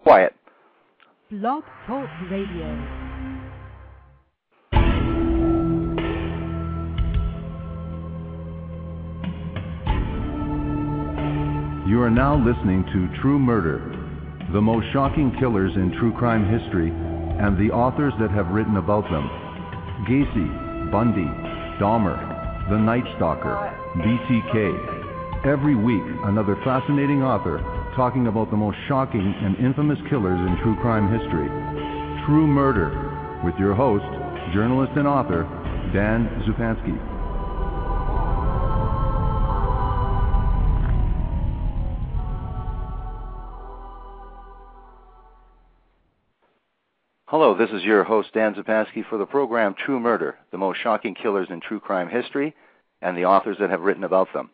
quiet. Blog Talk Radio. You are now listening to True Murder, the most shocking killers in true crime history, and the authors that have written about them. Gacy, Bundy, Dahmer, The Night Stalker, BTK. Every week, another fascinating author talking about the most shocking and infamous killers in true crime history. True Murder, with your host, journalist and author, Dan Zupansky. Hello, this is your host, Dan Zupansky, for the program True Murder, the most shocking killers in true crime history, and the authors that have written about them.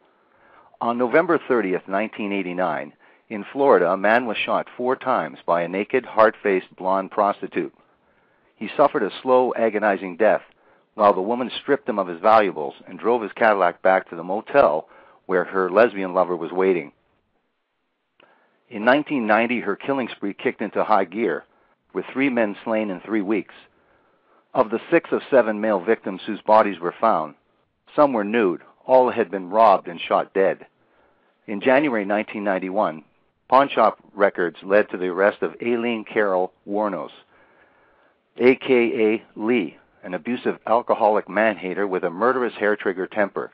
On November 30th, 1989, in Florida, a man was shot 4 times by a naked, hard-faced, blonde prostitute. He suffered a slow, agonizing death, while the woman stripped him of his valuables and drove his Cadillac back to the motel where her lesbian lover was waiting. In 1990, her killing spree kicked into high gear, with 3 men slain in 3 weeks. Of the 6 of 7 male victims whose bodies were found, some were nude, all had been robbed and shot dead. In January 1991, pawnshop records led to the arrest of Aileen Carol Wournos, a.k.a. Lee, an abusive alcoholic man-hater with a murderous hairtrigger temper.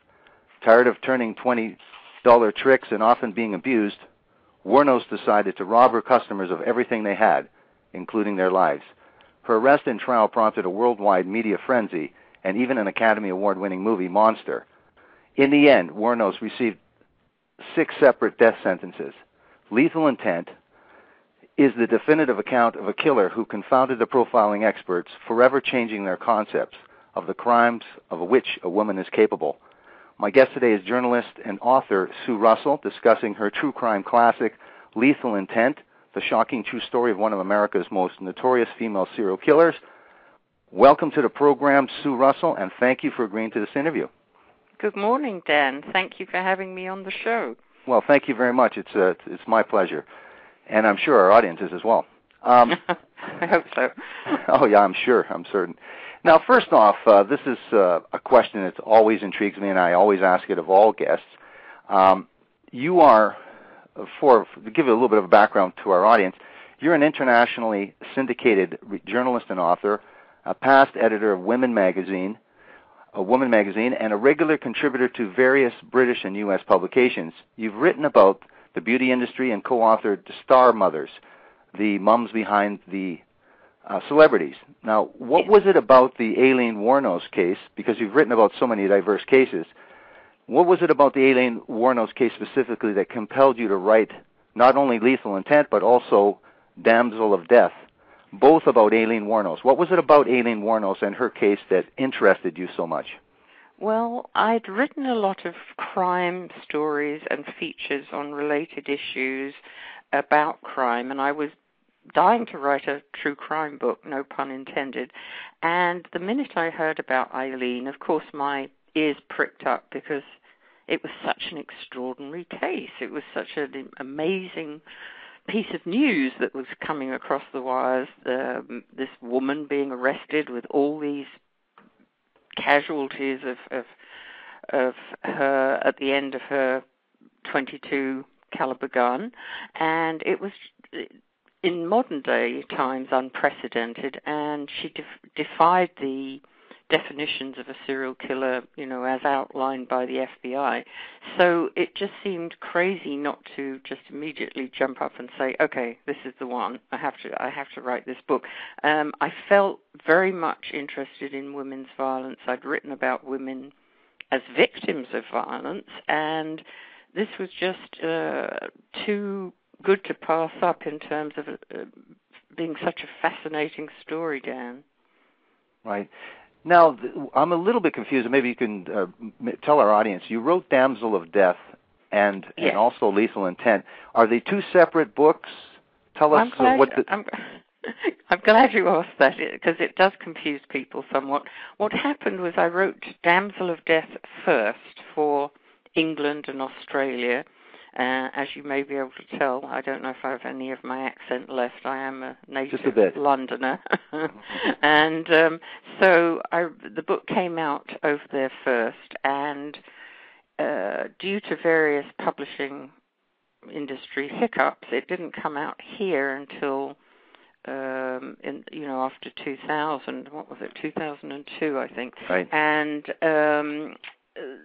Tired of turning $20 tricks and often being abused, Wournos decided to rob her customers of everything they had, including their lives. Her arrest and trial prompted a worldwide media frenzy and even an Academy Award-winning movie, Monster. In the end, Wournos received 6 separate death sentences. Lethal Intent is the definitive account of a killer who confounded the profiling experts, forever changing their concepts of the crimes of which a woman is capable. My guest today is journalist and author Sue Russell, discussing her true crime classic, Lethal Intent, the shocking true story of one of America's most notorious female serial killers. Welcome to the program, Sue Russell, and thank you for agreeing to this interview. Good morning, Dan. Thank you for having me on the show. Well, thank you very much. It's my pleasure, and I'm sure our audience is as well. I hope so. Oh, yeah, I'm sure. I'm certain. Now, first off, this is a question that always intrigues me, and I always ask it of all guests. You are... to give you a little bit of a background to our audience, you're an internationally syndicated journalist and author, a past editor of Woman Magazine, and a regular contributor to various British and U.S. publications. You've written about the beauty industry and co-authored Star Mothers, the mums behind the celebrities. Now, what was it about the Aileen Wournos case, because you've written about so many diverse cases, what was it about the Aileen Wournos case specifically that compelled you to write not only Lethal Intent, but also Damsel of Death, both about Aileen Wournos? What was it about Aileen Wournos and her case that interested you so much? Well, I'd written a lot of crime stories and features on related issues about crime, and I was dying to write a true crime book, no pun intended. And the minute I heard about Aileen, of course, my ears pricked up, because it was such an extraordinary case. It was such an amazing piece of news that was coming across the wires, this woman being arrested with all these casualties of her at the end of her .22 caliber gun, and it was in modern day times unprecedented, and she defied the definitions of a serial killer, as outlined by the FBI. So it just seemed crazy not to just immediately jump up and say, okay, this is the one. I have to write this book. I felt very much interested in women's violence. I'd written about women as victims of violence, and this was just too good to pass up in terms of being such a fascinating story, Dan. Right. Now, I'm a little bit confused. Maybe you can tell our audience. You wrote Damsel of Death and also Lethal Intent. Are they 2 separate books? Tell us I'm glad you asked that, because it does confuse people somewhat. What happened was I wrote Damsel of Death first for England and Australia, As you may be able to tell, I don't know if I have any of my accent left. I am a native Just a bit. Londoner. And so the book came out over there first, and due to various publishing industry hiccups, it didn't come out here until after 2000. What was it? 2002, I think. Right. And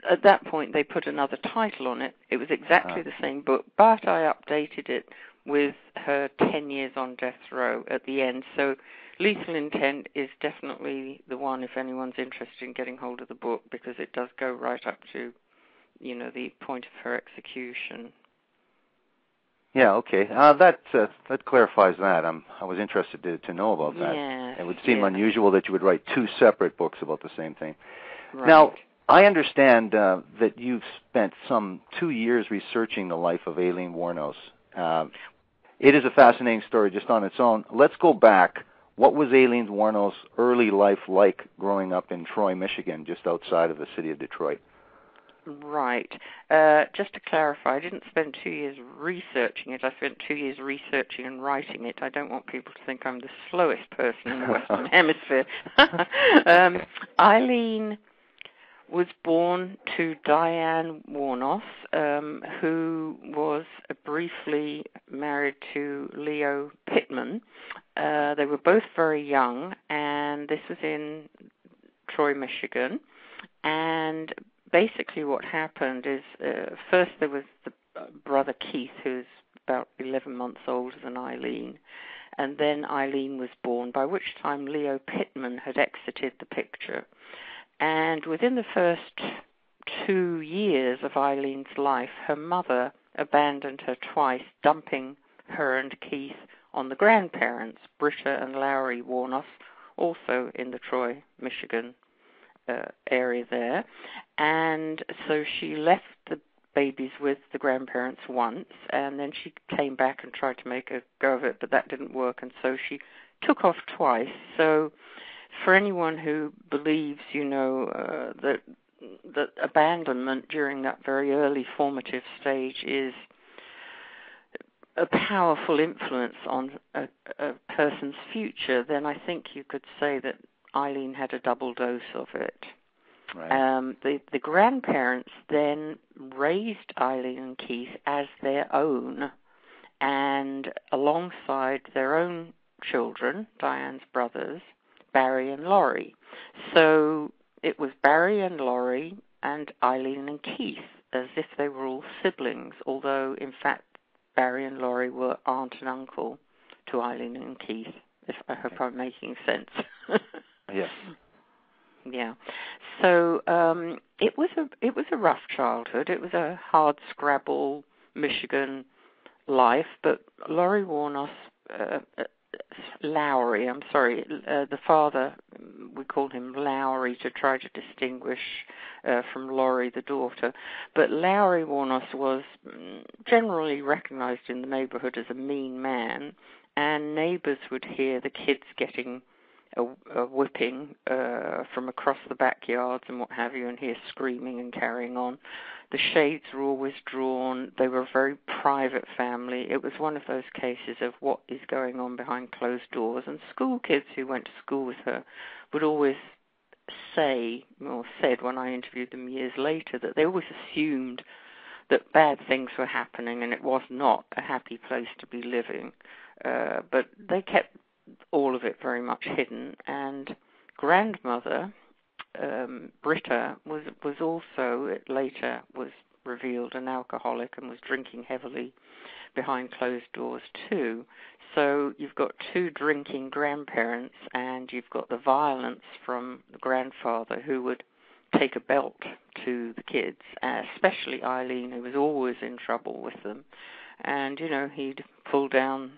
at that point, they put another title on it. It was exactly the same book, but I updated it with her 10 years on death row at the end. So Lethal Intent is definitely the one if anyone's interested in getting hold of the book, because it does go right up to, the point of her execution. Yeah, okay. That clarifies that. I was interested to know about that. Yes, it would seem unusual that you would write two separate books about the same thing. Right. Now, I understand that you've spent some 2 years researching the life of Aileen Wournos. It is a fascinating story just on its own. Let's go back. What was Aileen Wournos' early life like growing up in Troy, Michigan, just outside of the city of Detroit? Right. Just to clarify, I didn't spend 2 years researching it. I spent 2 years researching and writing it. I don't want people to think I'm the slowest person in the Western Hemisphere. Aileen was born to Diane Wournos, who was briefly married to Leo Pittman. They were both very young, and this was in Troy, Michigan. And basically what happened is first there was the brother Keith, who's about 11 months older than Aileen. And then Aileen was born, by which time Leo Pittman had exited the picture. And within the first 2 years of Eileen's life, her mother abandoned her twice, dumping her and Keith on the grandparents, Britta and Lowry Wournos, also in the Troy, Michigan area there. And so she left the babies with the grandparents once, and then she came back and tried to make a go of it, but that didn't work, and so she took off twice. So for anyone who believes, that abandonment during that very early formative stage is a powerful influence on a person's future, then I think you could say that Aileen had a double dose of it. Right. The grandparents then raised Aileen and Keith as their own, and alongside their own children, Diane's brothers, Barry and Laurie. So it was Barry and Laurie and Aileen and Keith, as if they were all siblings, although in fact Barry and Laurie were aunt and uncle to Aileen and Keith. I hope I'm making sense. Yes. Yeah. So it was a rough childhood. It was a hard scrabble Michigan life, but Laurie Wournos, Lowry, the father, we called him Lowry to try to distinguish from Laurie, the daughter. But Lowry Wournos was generally recognized in the neighborhood as a mean man, and neighbors would hear the kids getting a whipping from across the backyards and what have you, and hear screaming and carrying on. The shades were always drawn. They were a very private family. It was one of those cases of what is going on behind closed doors. And school kids who went to school with her would always said when I interviewed them years later, that they always assumed that bad things were happening and it was not a happy place to be living. But they kept all of it very much hidden. And grandmother, Britta, was also, it later was revealed, an alcoholic and was drinking heavily behind closed doors too. So you've got two drinking grandparents, and you've got the violence from the grandfather, who would take a belt to the kids, especially Aileen, who was always in trouble with them. And, he'd pull down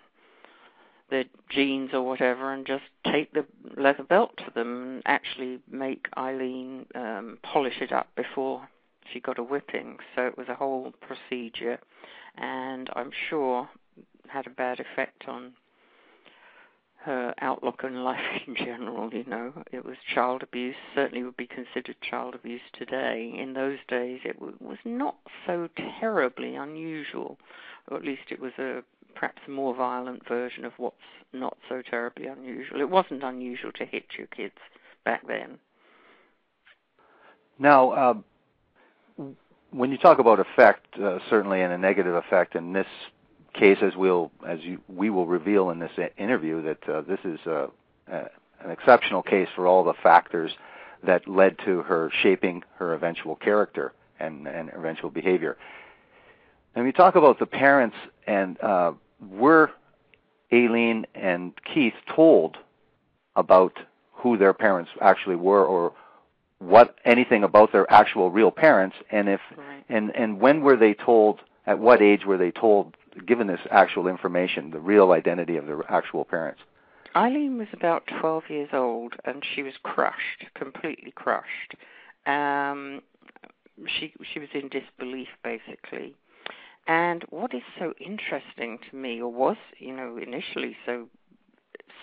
their jeans or whatever and just take the leather belt to them and actually make Aileen polish it up before she got a whipping. So it was a whole procedure, and I'm sure had a bad effect on her outlook on life in general, It was child abuse, certainly would be considered child abuse today. In those days, it was not so terribly unusual, or at least it was perhaps a more violent version of what's not so terribly unusual. It wasn't unusual to hit your kids back then. Now, when you talk about effect, certainly in a negative effect, in this case, we will reveal in this interview, that this is an exceptional case for all the factors that led to her shaping her eventual character and eventual behavior. And we talk about the parents, and were Aileen and Keith told about who their parents actually were, or anything about their actual real parents, and if and when were they told? At what age were they told, given this actual information, the real identity of their actual parents? Aileen was about 12 years old, and she was crushed, completely crushed. She was in disbelief, basically. And what is so interesting to me, or was, initially so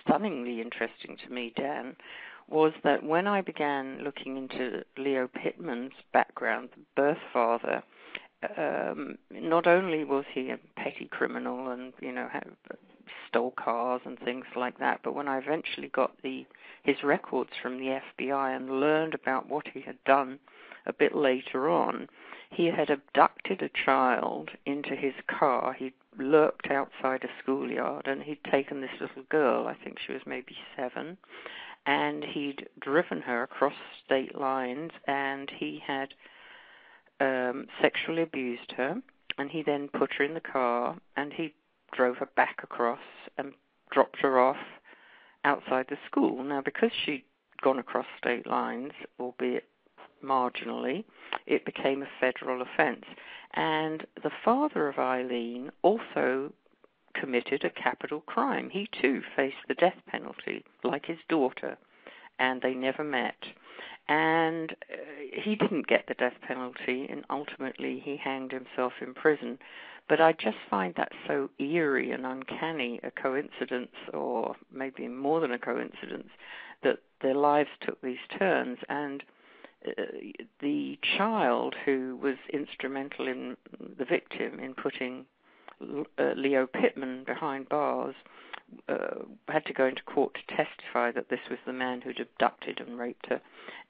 stunningly interesting to me, Dan, was that when I began looking into Leo Pittman's background, the birth father, not only was he a petty criminal and, stole cars and things like that, but when I eventually got his records from the FBI and learned about what he had done a bit later on, he had abducted a child into his car. He'd lurked outside a schoolyard, and he'd taken this little girl, I think she was maybe 7, and he'd driven her across state lines, and he had sexually abused her, and he then put her in the car, and he drove her back across and dropped her off outside the school. Now, because she'd gone across state lines, albeit marginally, it became a federal offense. And the father of Aileen also committed a capital crime. He, too, faced the death penalty, like his daughter, and they never met. And he didn't get the death penalty, and ultimately he hanged himself in prison. But I just find that so eerie and uncanny a coincidence, or maybe more than a coincidence, that their lives took these turns. And the child who was instrumental in the victim in putting Leo Pittman behind bars had to go into court to testify that this was the man who'd abducted and raped her.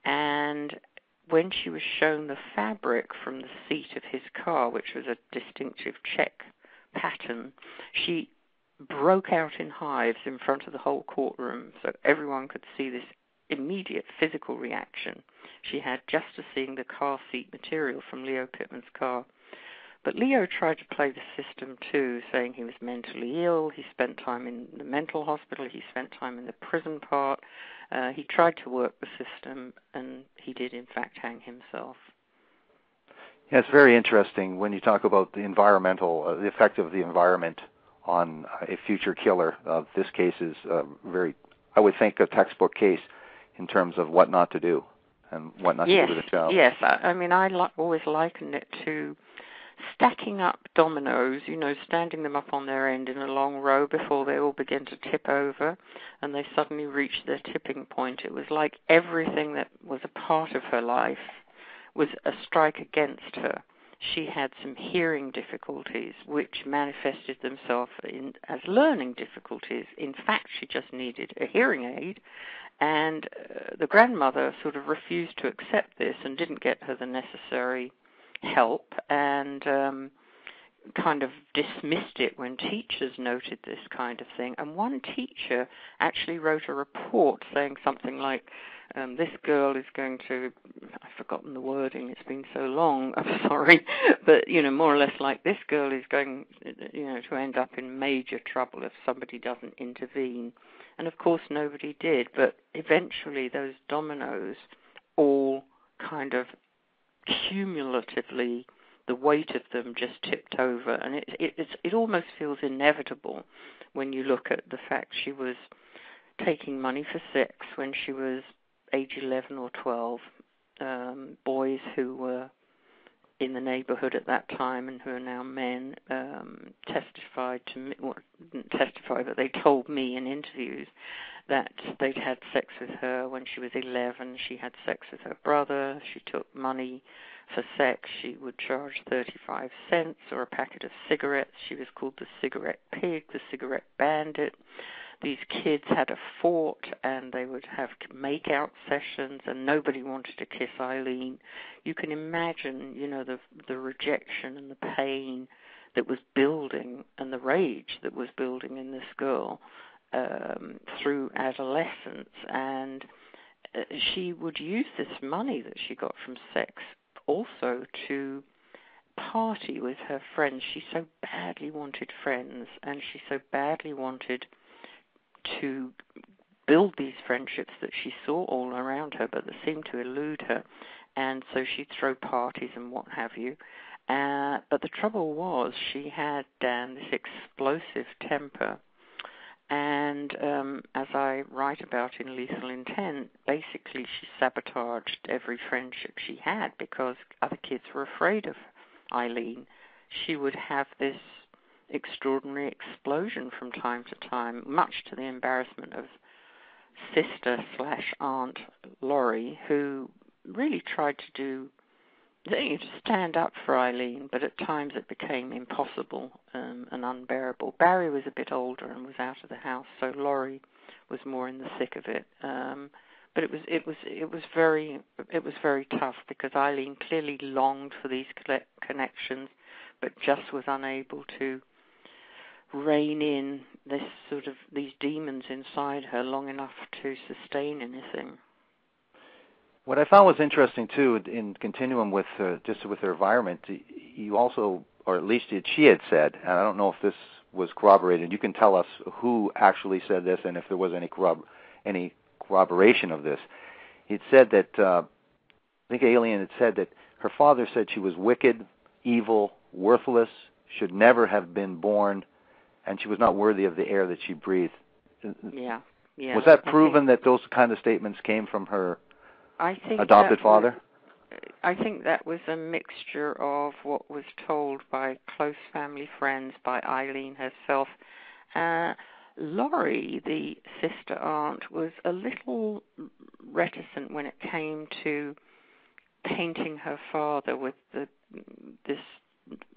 And when she was shown the fabric from the seat of his car, which was a distinctive check pattern, she broke out in hives in front of the whole courtroom, so everyone could see this immediate physical reaction she had just to seeing the car seat material from Leo Pittman's car. But Leo tried to play the system too, saying he was mentally ill, he spent time in the mental hospital, he spent time in the prison part. He tried to work the system, and he did in fact hang himself. Yeah, it's very interesting when you talk about the environmental, the effect of the environment on a future killer. This case is I would think, a textbook case in terms of what not to do and what not to do with a child. Yes, I mean, I always liken it to stacking up dominoes, standing them up on their end in a long row before they all begin to tip over, and they suddenly reach their tipping point. It was like everything that was a part of her life was a strike against her. She had some hearing difficulties, which manifested themselves as learning difficulties. In fact, she just needed a hearing aid, and the grandmother sort of refused to accept this and didn't get her the necessary help, and kind of dismissed it when teachers noted this kind of thing. And one teacher actually wrote a report saying something like, this girl is going to, I've forgotten the wording, it's been so long, I'm sorry, but, more or less like, this girl is going, to end up in major trouble if somebody doesn't intervene. And of course nobody did, but eventually those dominoes all kind of cumulatively, the weight of them just tipped over, and it almost feels inevitable when you look at the fact she was taking money for sex when she was age 11 or 12. Boys who were in the neighborhood at that time, and who are now men, testified to me, well, didn't testify, but they told me in interviews that they'd had sex with her when she was 11. She had sex with her brother. She took money for sex. She would charge 35 cents or a packet of cigarettes. She was called the cigarette pig, the cigarette bandit. These kids had a fort, and they would have make-out sessions, and nobody wanted to kiss Aileen. You can imagine, the rejection and the pain that was building, and the rage that was building in this girl through adolescence. And she would use this money that she got from sex also to party with her friends. She so badly wanted friends, and she so badly wanted to build these friendships that she saw all around her, but that seemed to elude her. And so she'd throw parties and what have you. But the trouble was, she had, Dan, this explosive temper. And as I write about in Lethal Intent, basically she sabotaged every friendship she had because other kids were afraid of Aileen. She would have this extraordinary explosion from time to time, much to the embarrassment of sister/aunt Laurie, who really tried to stand up for Aileen, but at times it became impossible and unbearable. Barry was a bit older and was out of the house, so Laurie was more in the thick of it. But it was very tough because Aileen clearly longed for these connections, but just was unable to rein in these demons inside her long enough to sustain anything. What I found was interesting too, in continuum with just with her environment, you also, or at least she had said, and I don't know if this was corroborated. You can tell us who actually said this, and if there was any corroboration of this. It said that I think Aileen had said that her father said she was wicked, evil, worthless, should never have been born, and she was not worthy of the air that she breathed. Yeah. Was that proven that those kind of statements came from her adopted father? I think that was a mixture of what was told by close family friends, by Aileen herself. Laurie, the sister aunt, was a little reticent when it came to painting her father with this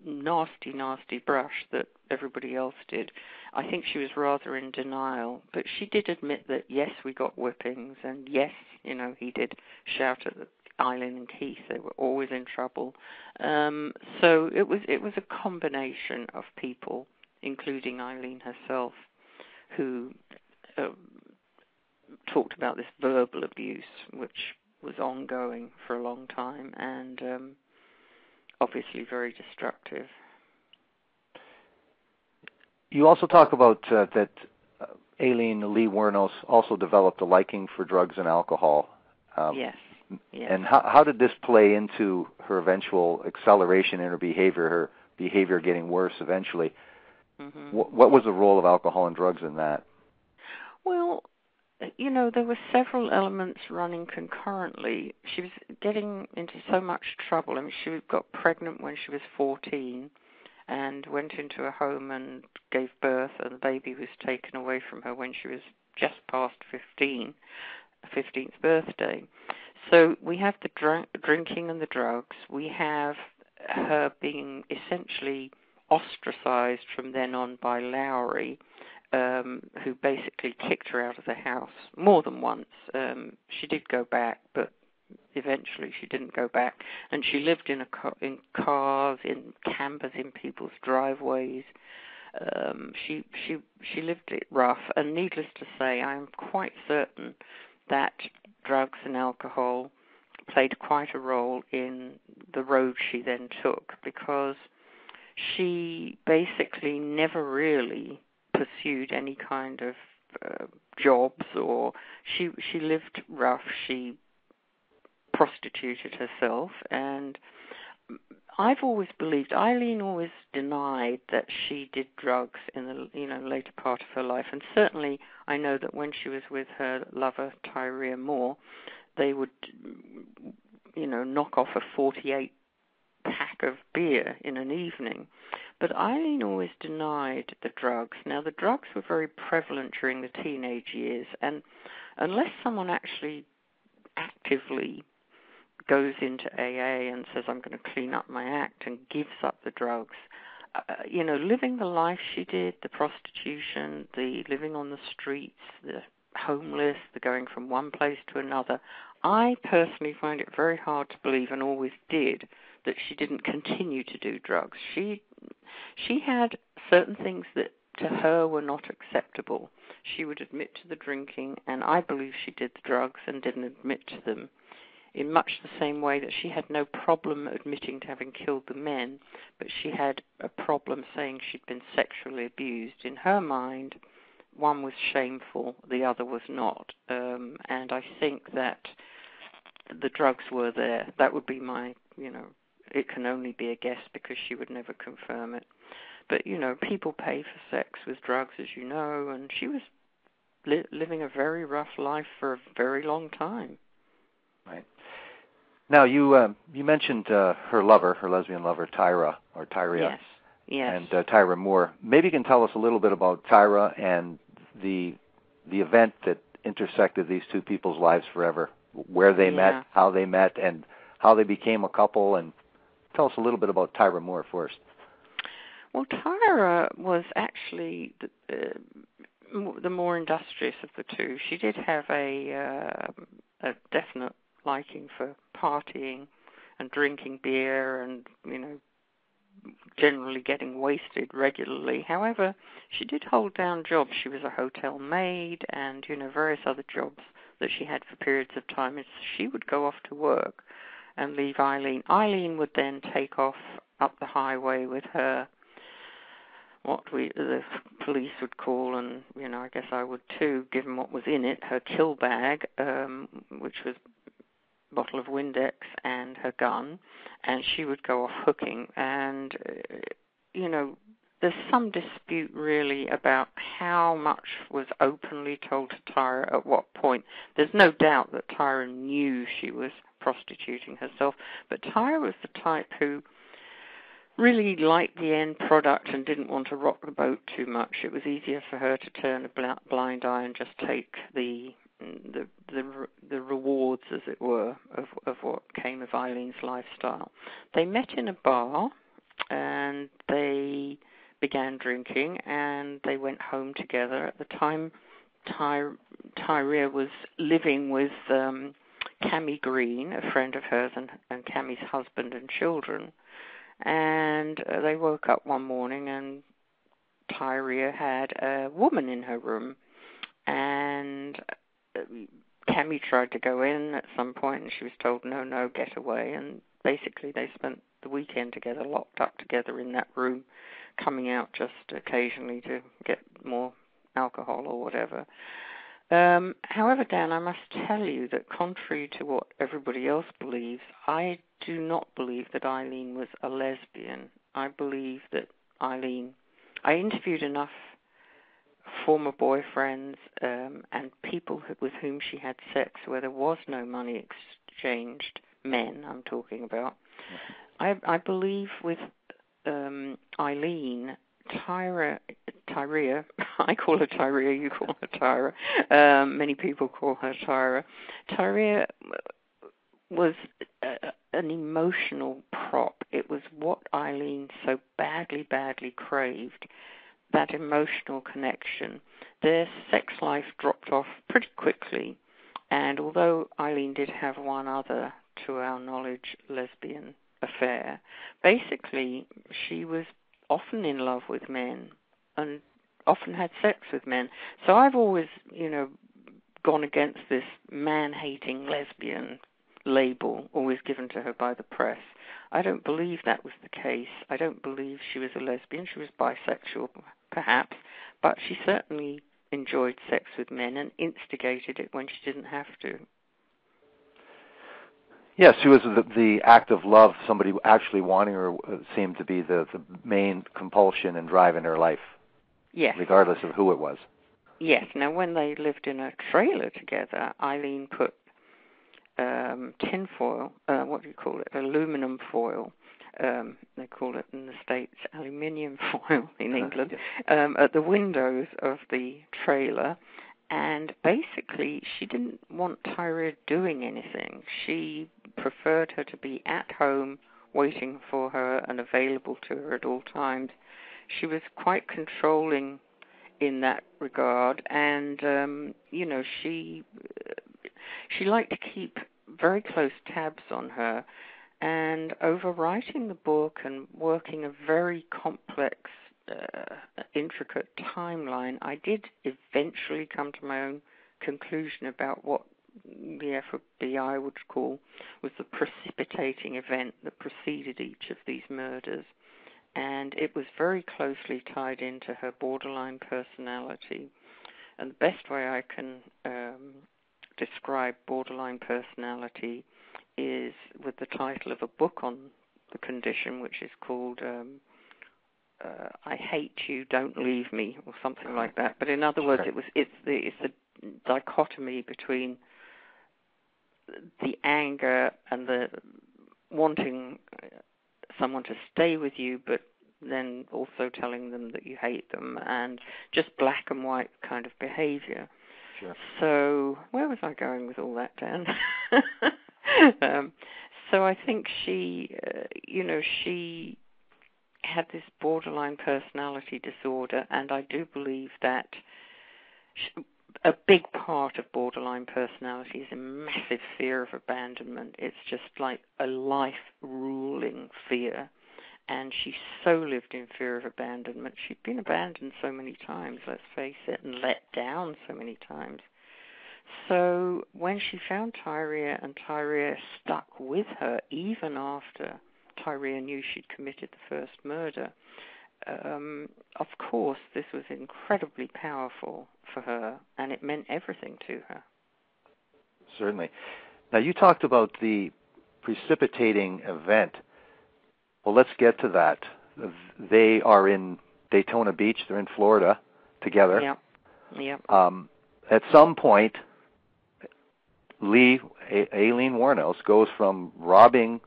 nasty, nasty brush that everybody else did. I think she was rather in denial, but she did admit that, yes, we got whippings, and yes, he did shout at Aileen and Keith. They were always in trouble. So it was a combination of people, including Aileen herself, who talked about this verbal abuse, which was ongoing for a long time, and obviously very destructive. You also talk about that Aileen Lee Wournos also developed a liking for drugs and alcohol. Yes. And how did this play into her eventual acceleration in her behavior getting worse eventually? Mm-hmm. What was the role of alcohol and drugs in that? Well, there were several elements running concurrently. She was getting into so much trouble. I mean, she got pregnant when she was 14 and went into a home and gave birth, and the baby was taken away from her when she was just past 15, 15th birthday. So we have the drinking and the drugs. We have her being essentially ostracized from then on by Lowry, who basically kicked her out of the house more than once. She did go back, but eventually she didn't go back. And she lived in cars, in campers, in people's driveways. She lived it rough. And needless to say, I'm quite certain that drugs and alcohol played quite a role in the road she then took, because she basically never really pursued any kind of jobs, or she lived rough. She prostituted herself, and I've always believed, Aileen always denied that she did drugs in the later part of her life, and certainly I know that when she was with her lover Tyria Moore, they would knock off a 48 pack cask of beer in an evening. But Aileen always denied the drugs. Now, the drugs were very prevalent during the teenage years, and unless someone actually actively goes into AA and says, I'm going to clean up my act, and gives up the drugs, living the life she did, the prostitution, the living on the streets, the homeless, the going from one place to another, I personally find it very hard to believe, and always did, that she didn't continue to do drugs. She had certain things that to her were not acceptable. She would admit to the drinking, and I believe she did the drugs and didn't admit to them, in much the same way that she had no problem admitting to having killed the men, but she had a problem saying she'd been sexually abused. In her mind, one was shameful, the other was not. And I think that the drugs were there. That would be my, it can only be a guess because she would never confirm it. But, people pay for sex with drugs, as you know, and she was living a very rough life for a very long time. Right. Now, you mentioned her lover, her lesbian lover, Tyra. Yes. And Tyra Moore. Maybe you can tell us a little bit about Tyra and the event that intersected these two people's lives forever, where they met, how they met, and how they became a couple. And tell us a little bit about Tyra Moore first. Well, Tyra was actually the more industrious of the two. She did have a definite liking for partying and drinking beer and, generally getting wasted regularly. However, she did hold down jobs. She was a hotel maid and, various other jobs that she had for periods of time. And she would go off to work and leave Aileen. Aileen would then take off up the highway with her, the police would call, and, I guess I would too, given what was in it, her kill bag, which was a bottle of Windex, and her gun, and she would go off hooking. And, there's some dispute really about how much was openly told to Tyra at what point. There's no doubt that Tyra knew she was prostituting herself, but Tyra was the type who really liked the end product and didn't want to rock the boat too much. It was easier for her to turn a blind eye and just take the rewards, as it were, of what came of Aileen's lifestyle. They met in a bar and they began drinking and they went home together. At the time, Tyra was living with Cammie Green, a friend of hers, and Cammie's husband and children. And they woke up one morning and Tyra had a woman in her room, and Cammie tried to go in at some point and she was told, no, get away. And basically they spent the weekend together, locked up together in that room, coming out just occasionally to get more alcohol or whatever. However, Dan, I must tell you that contrary to what everybody else believes, I do not believe that Aileen was a lesbian. I believe that I interviewed enough former boyfriends and people with whom she had sex where there was no money exchanged, men I'm talking about. I believe with Aileen, Tyra, I call her Tyria, you call her Tyra. Many people call her Tyra. Tyria was an emotional prop. It was what Aileen so badly craved, that emotional connection. Their sex life dropped off pretty quickly, and although Aileen did have one other, to our knowledge, lesbian affair, basically she was often in love with men and often had sex with men. So I've always, gone against this man-hating lesbian label always given to her by the press. I don't believe that was the case. I don't believe she was a lesbian. She was bisexual, perhaps, but she certainly enjoyed sex with men and instigated it when she didn't have to. Yes, she was the act of love, somebody actually wanting her, seemed to be the main compulsion and drive in her life. Yes. Regardless of who it was. Yes. Now, when they lived in a trailer together, Aileen put tin foil, aluminum foil, they call it in the States aluminium foil in England, at the windows of the trailer. And basically, she didn't want Tyria doing anything. She preferred her to be at home, waiting for her and available to her at all times. She was quite controlling in that regard, and she liked to keep very close tabs on her. And over writing the book and working a very complex, intricate timeline, I did eventually come to my own conclusion about what the FBI would call was the precipitating event that preceded each of these murders. And it was very closely tied into her borderline personality. And the best way I can describe borderline personality is with the title of a book on the condition, which is called I Hate You, Don't Leave Me, or something like that. But in other words, it's the dichotomy between the anger and the wanting someone to stay with you, but then also telling them that you hate them, and just black and white kind of behavior. Sure. So where was I going with all that, Dan? So I think she had this borderline personality disorder, and I do believe that a big part of borderline personality is a massive fear of abandonment. It's just like a life-ruling fear. And she so lived in fear of abandonment. She'd been abandoned so many times, let's face it, and let down so many times. So when she found Tyria, and Tyria stuck with her even after Tyria knew she'd committed the first murder, of course this was incredibly powerful for her, and it meant everything to her. Certainly. Now, you talked about the precipitating event. Well, let's get to that. They are in Daytona Beach. They're in Florida together. Yeah. At some point, Aileen Wournos goes from robbing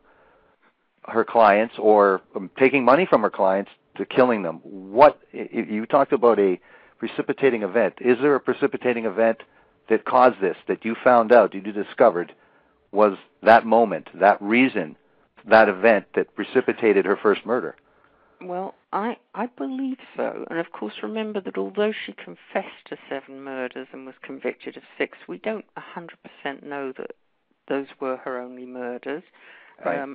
her clients or taking money from her clients to killing them. You talked about a precipitating event. Is there a precipitating event that caused this, that you found out, you discovered, was that moment, that reason, that event that precipitated her first murder? Well, I believe so. And of course, remember that although she confessed to 7 murders and was convicted of 6, we don't 100% know that those were her only murders. Right.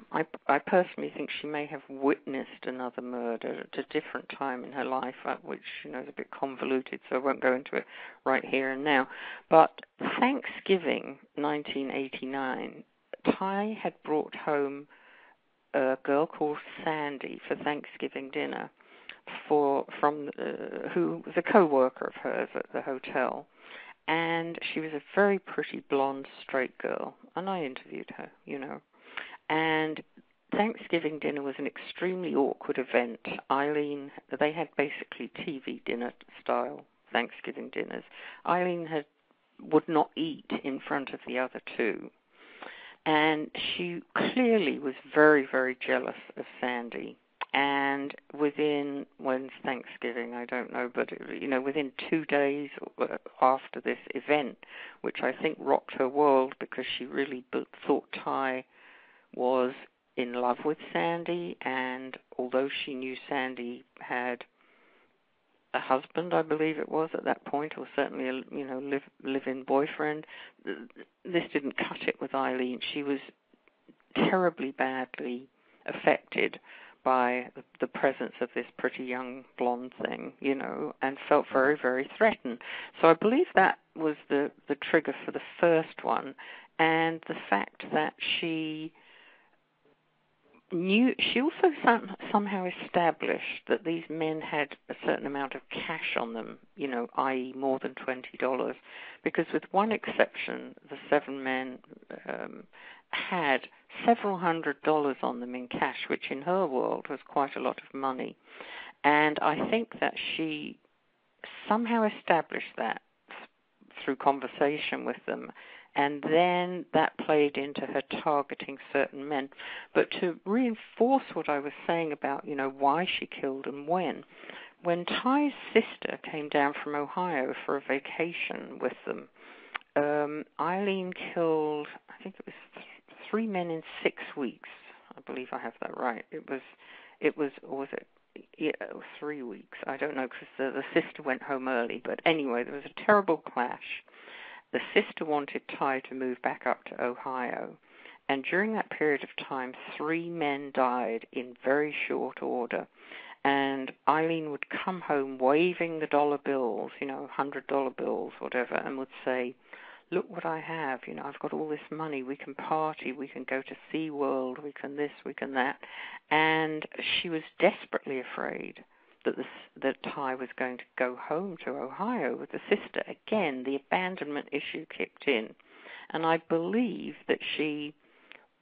I personally think she may have witnessed another murder at a different time in her life, which is a bit convoluted, so I won't go into it right here and now. But Thanksgiving 1989, Ty had brought home a girl called Sandy for Thanksgiving dinner who was a co-worker of hers at the hotel. And she was a very pretty blonde straight girl, and I interviewed her, And Thanksgiving dinner was an extremely awkward event. Aileen, they had basically TV dinner style Thanksgiving dinners. Aileen would not eat in front of the other two. And she clearly was very, very jealous of Sandy. And when's Thanksgiving, I don't know, but, within 2 days after this event, which I think rocked her world because she really thought Ty was in love with Sandy, and although she knew Sandy had a husband, I believe it was at that point, or certainly a live-in boyfriend, this didn't cut it with Aileen. She was terribly badly affected by the presence of this pretty young blonde thing, and felt very, very threatened. So I believe that was the trigger for the first one, and the fact that she also somehow established that these men had a certain amount of cash on them, i.e. more than $20, because with one exception, the 7 men had several $100s on them in cash, which in her world was quite a lot of money. And I think that she somehow established that through conversation with them. And then that played into her targeting certain men. But to reinforce what I was saying about, why she killed and when Ty's sister came down from Ohio for a vacation with them, Aileen killed, I think it was 3 men in 6 weeks. I believe I have that right. It was, or was it? Yeah, 3 weeks. I don't know, because the sister went home early. But anyway, there was a terrible clash. The sister wanted Ty to move back up to Ohio. And during that period of time, 3 men died in very short order. And Aileen would come home waving the dollar bills, $100 bills, whatever, and would say, look what I have, I've got all this money, we can party, we can go to SeaWorld, we can this, we can that. And she was desperately afraid that Ty was going to go home to Ohio with the sister. Again, the abandonment issue kicked in. And I believe that she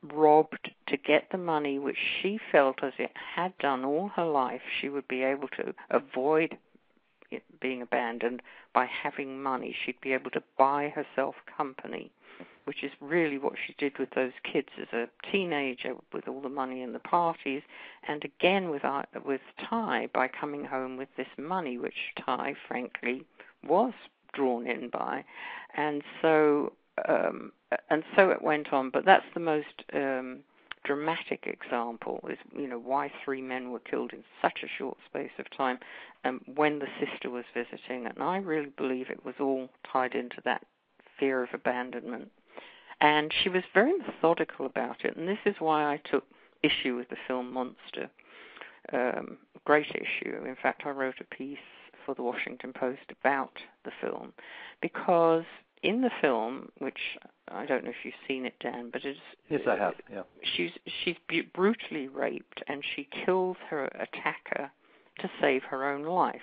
robbed to get the money, which she felt, as it had done all her life, she would be able to avoid being abandoned by having money. She'd be able to buy herself company, which is really what she did with those kids as a teenager, with all the money in the parties, and again with Ty by coming home with this money, which Ty, frankly, was drawn in by. And so it went on. But that's the most dramatic example, is why 3 men were killed in such a short space of time, when the sister was visiting. And I really believe it was all tied into that fear of abandonment. And she was very methodical about it, and this is why I took issue with the film Monster. Great issue. In fact, I wrote a piece for the Washington Post about the film, because in the film, which I don't know if you've seen it, Dan, but it's... Yes, I have, yeah. She's brutally raped, and she kills her attacker to save her own life.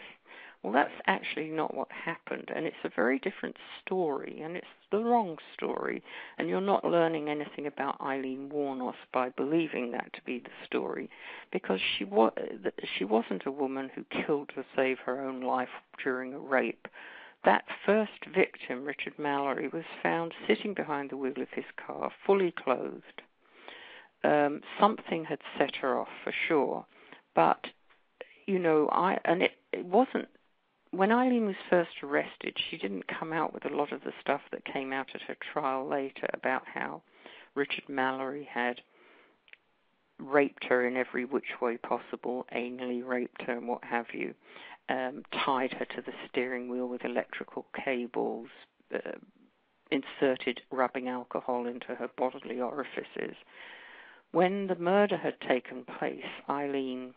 Well, that's actually not what happened, and it's a very different story, and it's the wrong story, and you're not learning anything about Aileen Wournos by believing that to be the story, because she wasn't a woman who killed to save her own life during a rape. That first victim, Richard Mallory, was found sitting behind the wheel of his car, fully clothed. Something had set her off for sure, but it wasn't. When Aileen was first arrested, she didn't come out with a lot of the stuff that came out at her trial later about how Richard Mallory had raped her in every which way possible, anally raped her and what have you, tied her to the steering wheel with electrical cables, inserted rubbing alcohol into her bodily orifices. When the murder had taken place, Aileen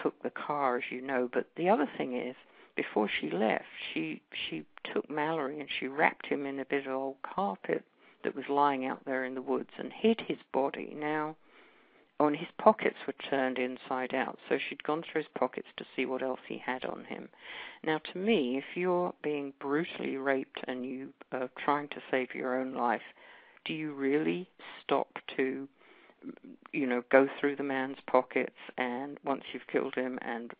took the car, as you know, but the other thing is, before she left, she took Mallory and she wrapped him in a bit of old carpet that was lying out there in the woods and hid his body. Now, his pockets were turned inside out, so she'd gone through his pockets to see what else he had on him. Now, to me, if you're being brutally raped and you are trying to save your own life, do you really stop to, go through the man's pockets and once you've killed him and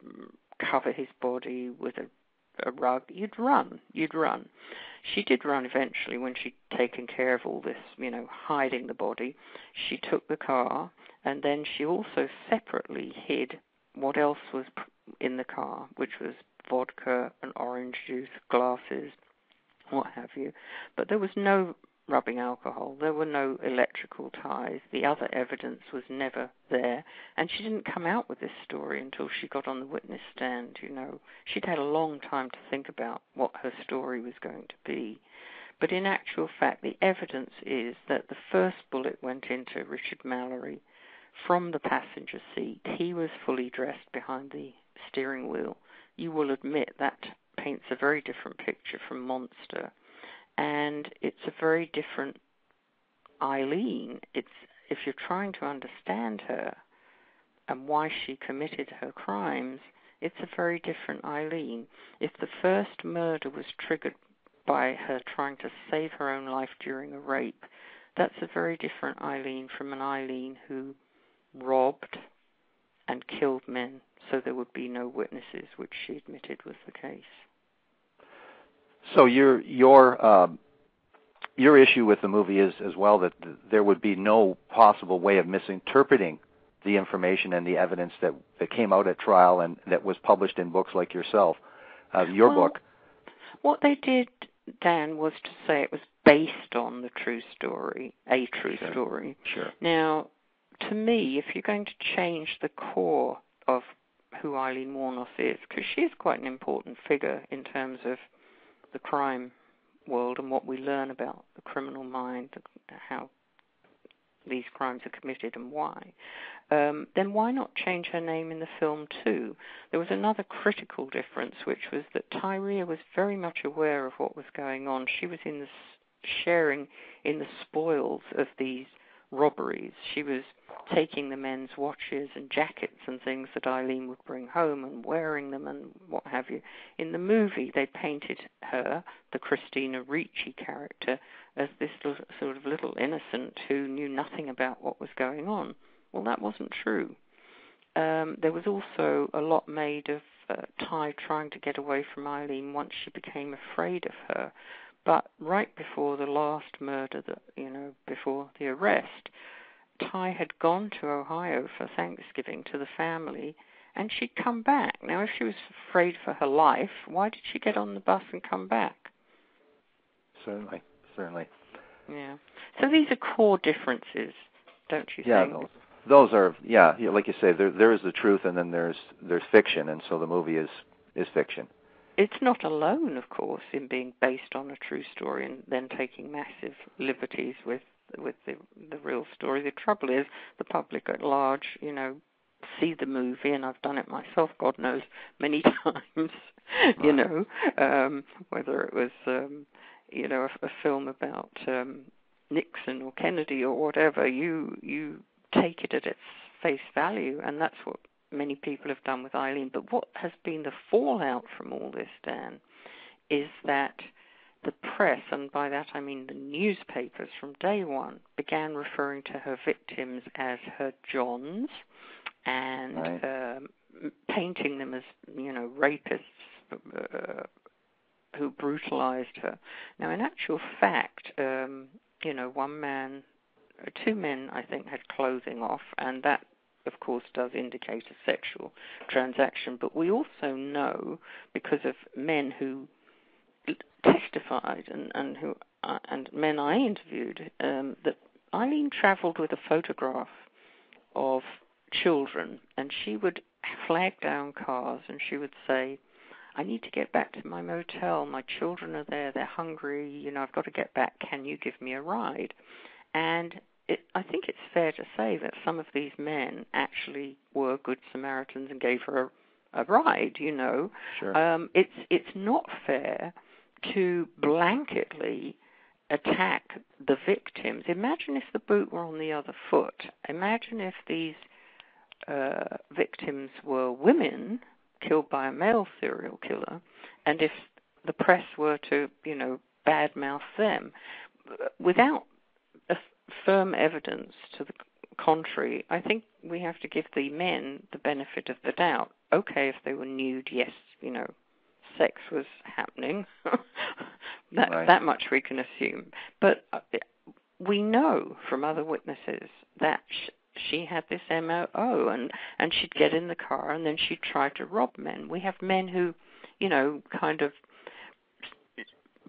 cover his body with a rug? You'd run. She did run eventually when she'd taken care of all this, hiding the body. She took the car, and then she also separately hid what else was in the car, which was vodka and orange juice, glasses, what have you. But there was no rubbing alcohol. There were no electrical ties. The other evidence was never there. And she didn't come out with this story until she got on the witness stand, She'd had a long time to think about what her story was going to be. But in actual fact, the evidence is that the first bullet went into Richard Mallory from the passenger seat. He was fully dressed behind the steering wheel. You will admit that paints a very different picture from Monster. And it's a very different Aileen. If you're trying to understand her and why she committed her crimes, it's a very different Aileen. If the first murder was triggered by her trying to save her own life during a rape, that's a very different Aileen from an Aileen who robbed and killed men so there would be no witnesses, which she admitted was the case. So your your issue with the movie is as well that there would be no possible way of misinterpreting the information and the evidence that came out at trial and that was published in books like yourself, your book. What they did, Dan, was to say it was based on the true story, a true story. Sure. Now, to me, if you're going to change the core of who Aileen Wournos is, because she is quite an important figure in terms of the crime world and what we learn about the criminal mind, how these crimes are committed and why, then why not change her name in the film too? There was another critical difference, which was that Tyria was very much aware of what was going on. She was sharing in the spoils of these robberies. She was taking the men's watches and jackets and things that Aileen would bring home and wearing them and what have you. In the movie, they painted her, the Christina Ricci character, as this sort of little innocent who knew nothing about what was going on. Well, that wasn't true. There was also a lot made of Ty trying to get away from Aileen once she became afraid of her. But right before the last murder, before the arrest, Ty had gone to Ohio for Thanksgiving to the family, and she'd come back. Now, if she was afraid for her life, why did she get on the bus and come back? Certainly. Yeah. So these are core differences, don't you think? Yeah, those are, like you say, there is the truth, and then there's fiction, and so the movie is fiction. It's not alone, of course, in being based on a true story and then taking massive liberties with the real story. The trouble is the public at large, see the movie, and I've done it myself, God knows, many times, whether it was, a film about Nixon or Kennedy or whatever, you take it at its face value, and that's what many people have done with Aileen. But what has been the fallout from all this, Dan, is that the press, and by that I mean the newspapers from day one, began referring to her victims as her Johns and painting them as, rapists who brutalized her. Now, in actual fact, two men, I think, had clothing off, and that, of course, does indicate a sexual transaction. But we also know, because of men who testified and men I interviewed, that Aileen traveled with a photograph of children, and she would flag down cars and she would say, I need to get back to my motel. My children are there. They're hungry. I've got to get back. Can you give me a ride? And I think it's fair to say that some of these men actually were good Samaritans and gave her a ride, Sure. It's not fair to blanketly attack the victims. Imagine if the boot were on the other foot. Imagine if these victims were women killed by a male serial killer, and if the press were to, badmouth them. Without firm evidence to the contrary, I think we have to give the men the benefit of the doubt. Okay, if they were nude, yes, sex was happening. That much we can assume. But we know from other witnesses that she had this MO, and she'd get in the car and then she'd try to rob men. We have men who, kind of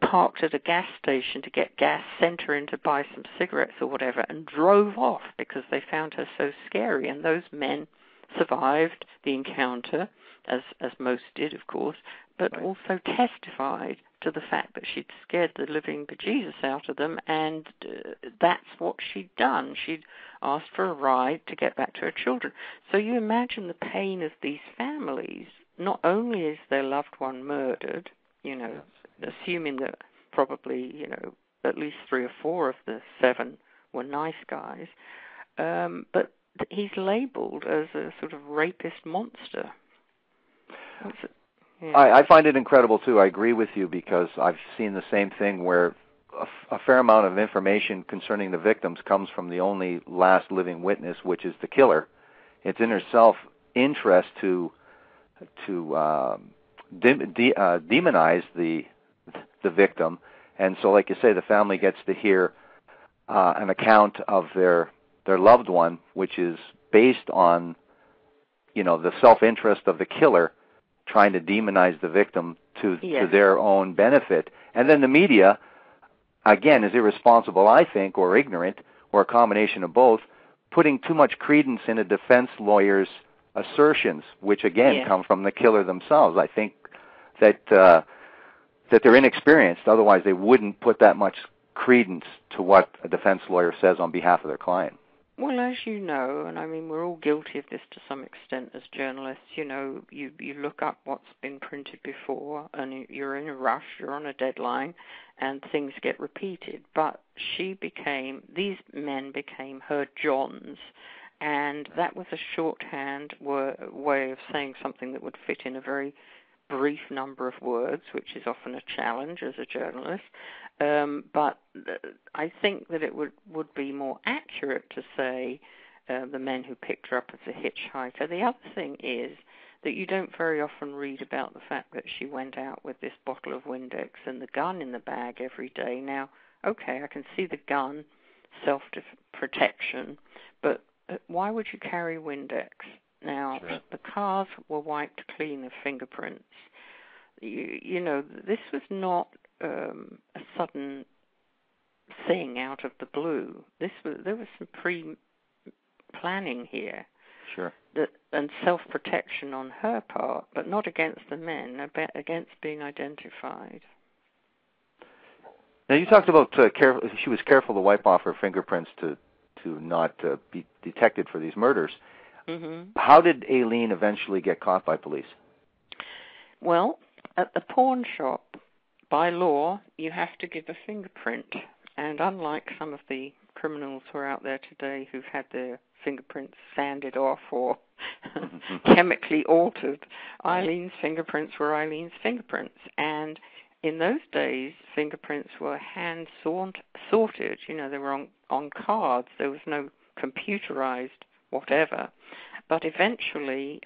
parked at a gas station to get gas, sent her in to buy some cigarettes or whatever, and drove off because they found her so scary. And those men survived the encounter, as most did, of course, but also testified to the fact that she'd scared the living bejesus out of them, and that's what she'd done. She'd asked for a ride to get back to her children. So you imagine the pain of these families. Not only is their loved one murdered, assuming that probably, at least 3 or 4 of the 7 were nice guys, but he's labeled as a sort of rapist monster. Yeah. I find it incredible, too. I agree with you, because I've seen the same thing where a fair amount of information concerning the victims comes from the only last living witness, which is the killer. It's in herself interest to demonize the victim And so, like you say, the family gets to hear an account of their loved one, which is based on, the self-interest of the killer trying to demonize the victim to their own benefit. And then the media, again, is irresponsible, I think, or ignorant, or a combination of both, putting too much credence in a defense lawyer's assertions, which, again, come from the killer themselves. I think that they're inexperienced. Otherwise, they wouldn't put that much credence to what a defense lawyer says on behalf of their client. Well, as you know, and I mean, we're all guilty of this to some extent as journalists, you look up what's been printed before, and you're in a rush, you're on a deadline, and things get repeated. But these men became her Johns, and that was a shorthand way of saying something that would fit in a very brief number of words, which is often a challenge as a journalist. But I think that it would be more accurate to say the men who picked her up as a hitchhiker. The other thing is that you don't very often read about the fact that she went out with this bottle of Windex and the gun in the bag every day. Now, okay, I can see the gun, self-protection, but why would you carry Windex? Now, the cars were wiped clean of fingerprints. This was not a sudden thing out of the blue. There was some pre-planning here. Sure. And self-protection on her part, but not against the men, against being identified. Now, you talked about she was careful to wipe off her fingerprints to not be detected for these murders. Mm-hmm. How did Aileen eventually get caught by police? Well, at the pawn shop, by law, you have to give a fingerprint. And unlike some of the criminals who are out there today who've had their fingerprints sanded off or chemically altered, Eileen's fingerprints were Eileen's fingerprints. And in those days, fingerprints were hand sorted. They were on cards. There was no computerized whatever. But eventually,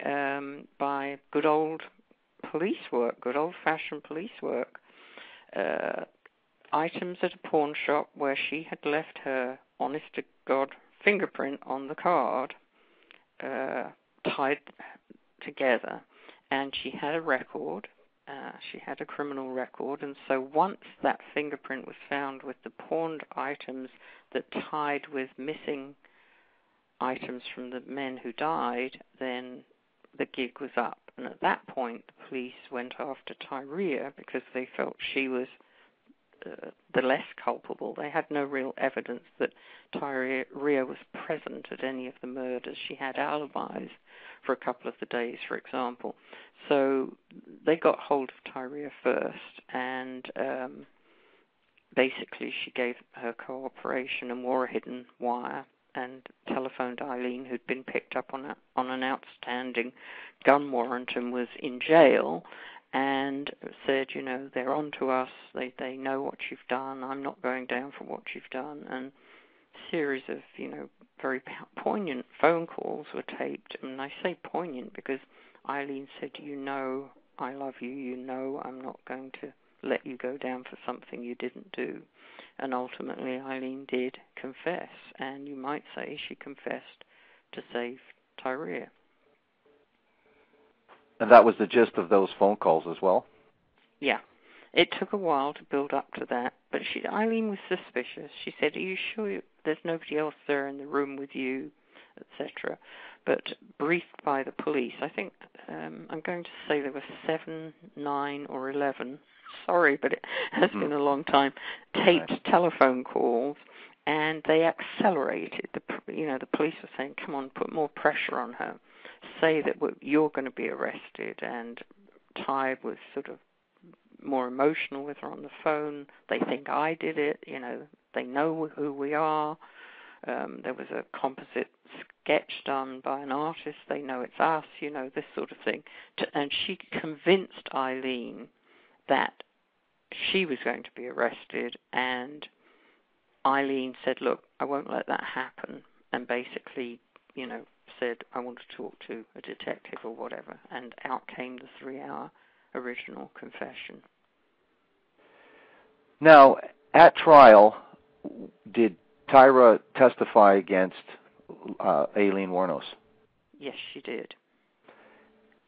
by good old-fashioned police work, items at a pawn shop where she had left her honest-to-God fingerprint on the card, tied together, and she had a record. She had a criminal record, and so once that fingerprint was found with the pawned items that tied with missing items from the men who died, then the gig was up. And at that point, the police went after Tyria because they felt she was the less culpable. They had no real evidence that Tyria was present at any of the murders. She had alibis for a couple of the days, for example. So they got hold of Tyria first, and basically she gave her cooperation and wore a hidden wire and telephoned Aileen, who'd been picked up on an outstanding gun warrant and was in jail, and said, they're on to us, they know what you've done, I'm not going down for what you've done. And a series of, very poignant phone calls were taped. And I say poignant because Aileen said, I love you, I'm not going to let you go down for something you didn't do. And ultimately, Aileen did confess, and you might say she confessed to save Tyria. And that was the gist of those phone calls as well? Yeah. It took a while to build up to that, but Aileen was suspicious. She said, are you sure there's nobody else there in the room with you, etc.? But briefed by the police, I think, I'm going to say there were 7, 9, or 11, sorry, but it has been a long time, taped telephone calls, and they accelerated. The police were saying, come on, put more pressure on her. Say that you're going to be arrested. And Ty was sort of more emotional with her on the phone. They think I did it. They know who we are. There was a composite sketch done by an artist. They know it's us, this sort of thing. And she convinced Aileen that she was going to be arrested, and Aileen said, look, I won't let that happen, and basically, said, I want to talk to a detective or whatever, and out came the 3-hour original confession. Now, at trial, did Tyra testify against Aileen Wournos? Yes, she did.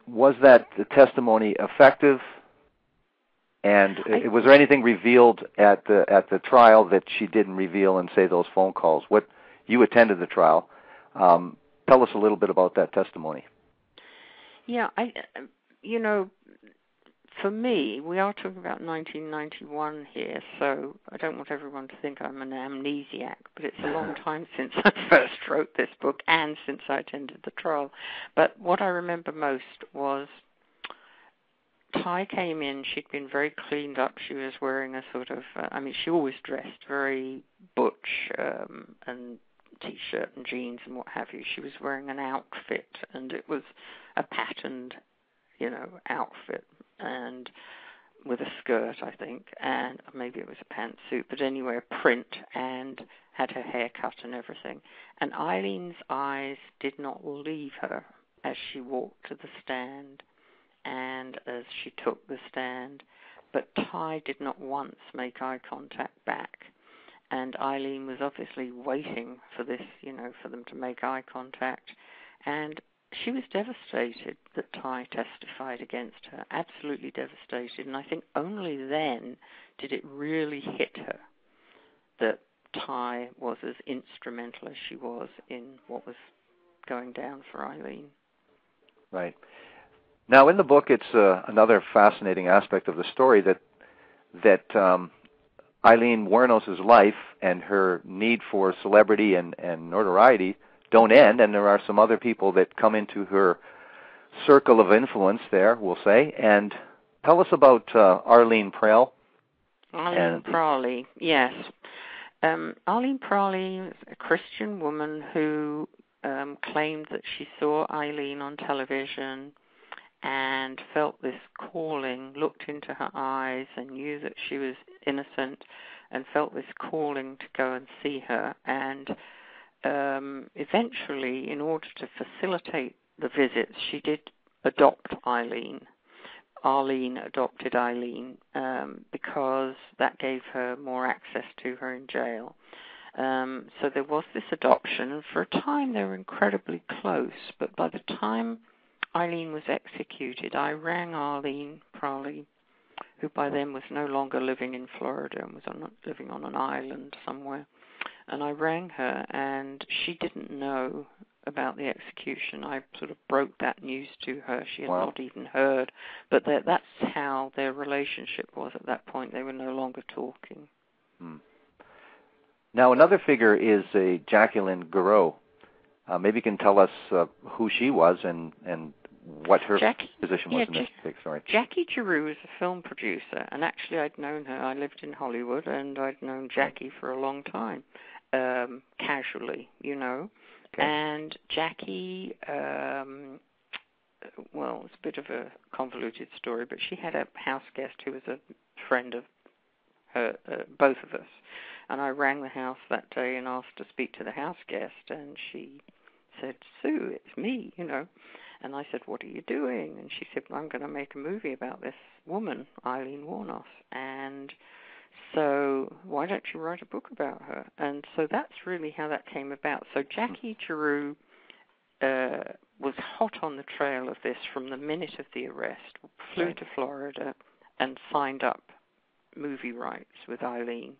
Was that the testimony effective? And was there anything revealed at the trial that she didn't reveal and say those phone calls? What you attended the trial. Tell us a little bit about that testimony. Yeah, for me, we are talking about 1991 here, so I don't want everyone to think I'm an amnesiac, but it's a long time since I first wrote this book and since I attended the trial. But what I remember most was Ty came in, she'd been very cleaned up. She was wearing a sort of, she always dressed very butch and T-shirt and jeans and what have you. She was wearing an outfit, and it was a patterned, outfit, and with a skirt, I think, and maybe it was a pantsuit, but anyway, a print, and had her hair cut and everything. And Eileen's eyes did not leave her as she walked to the stand and as she took the stand, but Ty did not once make eye contact back. And Aileen was obviously waiting for this, for them to make eye contact. And she was devastated that Ty testified against her, absolutely devastated. And I think only then did it really hit her that Ty was as instrumental as she was in what was going down for Aileen. Right. Now, in the book, it's another fascinating aspect of the story that Aileen Wournos' life and her need for celebrity and notoriety don't end, and there are some other people that come into her circle of influence there, we'll say. And tell us about Arlene Prale. Arlene Prawley, yes. Arlene Prawley is a Christian woman who claimed that she saw Aileen on television and felt this calling, looked into her eyes and knew that she was innocent and felt this calling to go and see her. And eventually, in order to facilitate the visits, she did adopt Aileen. Arlene adopted Aileen because that gave her more access to her in jail. So there was this adoption, and for a time they were incredibly close, but by the time Aileen was executed, I rang Arlene Prawley, who by then was no longer living in Florida and was living on an island somewhere. And I rang her, and she didn't know about the execution. I sort of broke that news to her. She had not even heard. But that's how their relationship was at that point. They were no longer talking. Now, another figure is a Jacqueline Garreau. Maybe you can tell us who she was and what her position was in this big story. Jackie Giroux is a film producer, and actually I'd known her. I lived in Hollywood, and I'd known Jackie for a long time, casually, Okay. And Jackie, it's a bit of a convoluted story, but she had a house guest who was a friend of her, both of us. And I rang the house that day and asked to speak to the house guest, and she said, "Sue, it's me, And I said, "What are you doing?" And she said, "Well, I'm going to make a movie about this woman, Aileen Wournos. And so why don't you write a book about her?" And so that's really how that came about. So Jackie Giroux was hot on the trail of this from the minute of the arrest, flew to Florida and signed up movie rights with Aileen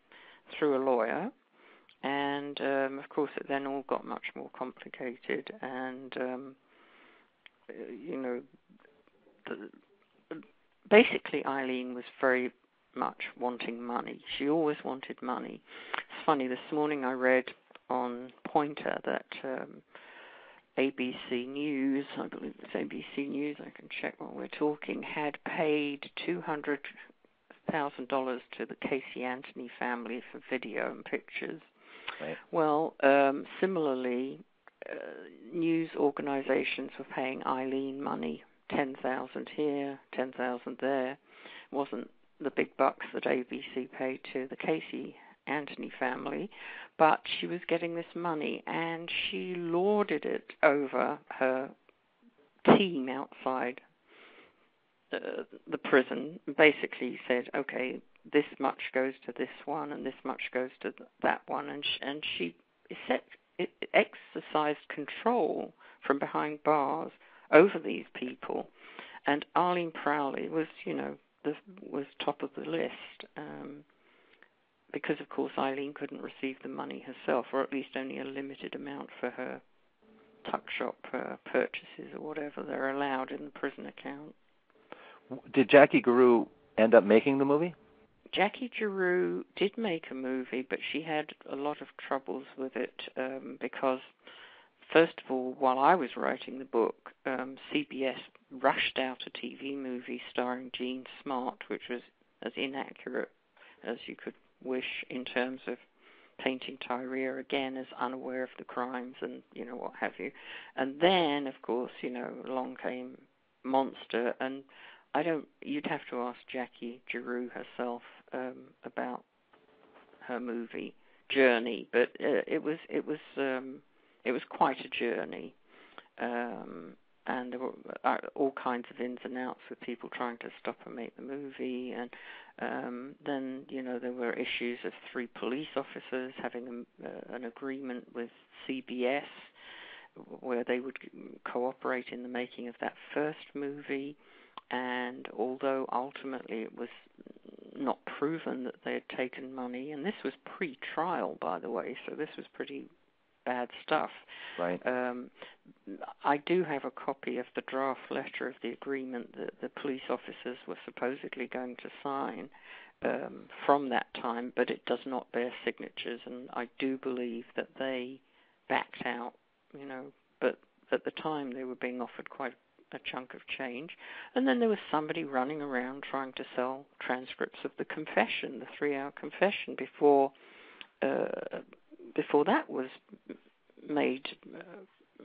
through a lawyer. And, of course, it then all got much more complicated. And, basically Aileen was very much wanting money. She always wanted money. It's funny, this morning I read on Pointer that ABC News, I believe it's ABC News, I can check while we're talking, had paid $200,000 to the Casey Anthony family for video and pictures. Right. Well, similarly, news organizations were paying Aileen money, $10,000 here, $10,000 there. It wasn't the big bucks that ABC paid to the Casey Anthony family, but she was getting this money, and she lorded it over her team outside the prison. Basically said, "Okay, this much goes to this one and this much goes to that one, and she exercised control from behind bars over these people. And Arlene Crowley was, was top of the list, because of course Aileen couldn't receive the money herself, or at least only a limited amount for her tuck shop purchases or whatever they're allowed in the prison account. Did Jackie Giroux end up making the movie? Jackie Giroux did make a movie, but she had a lot of troubles with it because, first of all, while I was writing the book, CBS rushed out a TV movie starring Jean Smart, which was as inaccurate as you could wish in terms of painting Tyria again as unaware of the crimes and, what have you. And then, of course, along came Monster, and you'd have to ask Jackie Giroux herself about her movie journey, but it was quite a journey, and there were all kinds of ins and outs with people trying to stop her make the movie, and then there were issues of 3 police officers having an agreement with CBS where they would cooperate in the making of that first movie. And although ultimately it was not proven that they had taken money, and this was pre-trial, by the way, so this was pretty bad stuff. Right. I do have a copy of the draft letter of the agreement that the police officers were supposedly going to sign from that time, but it does not bear signatures, and I do believe that they backed out, but at the time they were being offered quite a chunk of change. And then there was somebody running around trying to sell transcripts of the confession, the 3-hour confession, before that was made,